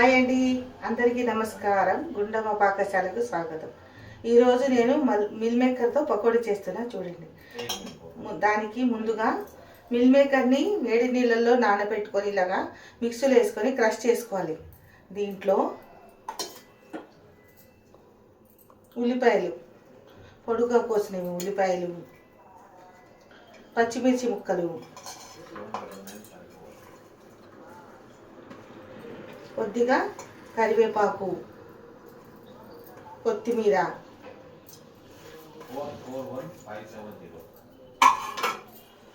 Hi అండి, అందరికీ నమస్కారం. గుండమ్మ పాకశాలకు స్వాగతం. ఈరోజు నేను మిల్ మేకర్తో పకోడీ చేస్తున్నా. చూడండి, దానికి ముందుగా మిల్ మేకర్ని వేడి నీళ్ళల్లో నానబెట్టుకొని ఇలాగా మిక్సీలో వేసుకొని క్రష్ చేసుకోవాలి. దీంట్లో ఉల్లిపాయలు, పొడుగా కోసినవి ఉల్లిపాయలు, పచ్చిమిర్చి ముక్కలు, కొద్దిగా కరివేపాకు, కొత్తిమీర,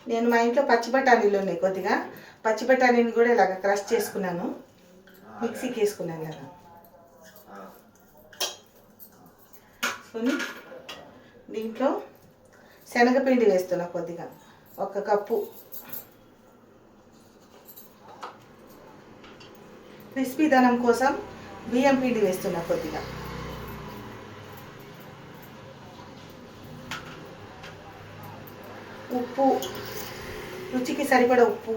నేను మా ఇంట్లో పచ్చి బఠానీలు ఉన్నాయి, కొద్దిగా పచ్చి బఠానీని కూడా ఇలాగ క్రష్ చేసుకున్నాను, మిక్సీకి వేసుకున్నాను. ఇలాగా దీంట్లో శనగపిండి వేస్తున్నా, కొద్దిగా 1 కప్పు. క్రిస్పీ దనం కోసం బియ్యం పిండి వేస్తున్నా కొద్దిగా. ఉప్పు, రుచికి సరిపడా ఉప్పు,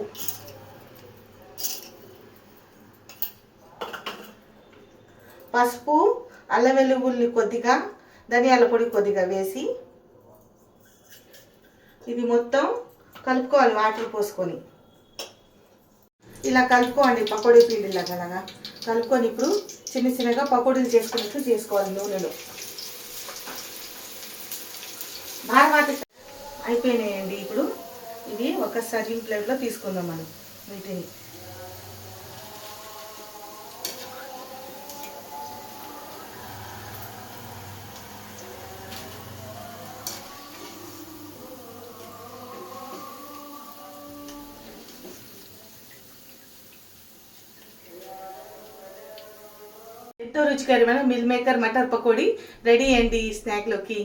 పసుపు, అల్లం వెల్లుల్లి కొద్దిగా, ధనియాల పొడి కొద్దిగా వేసి ఇది మొత్తం కలుపుకోవాలి. వాటర్ పోసుకొని ఇలా కలుపుకోండి. పకోడీ పిండి లాగా కలుపుకొని ఇప్పుడు చిన్న చిన్నగా పకోడీలు చేసుకున్నట్టు చేసుకోవాలి. నూనెలో బాగా అయిపోయినాయండి. ఇప్పుడు ఇవి ఒక సర్వింగ్ ప్లేట్లో తీసుకుందాం మనం వీటిని. ఎంతో రుచికరమైన meal maker matar pakodi ready అండి స్నాక్లోకి.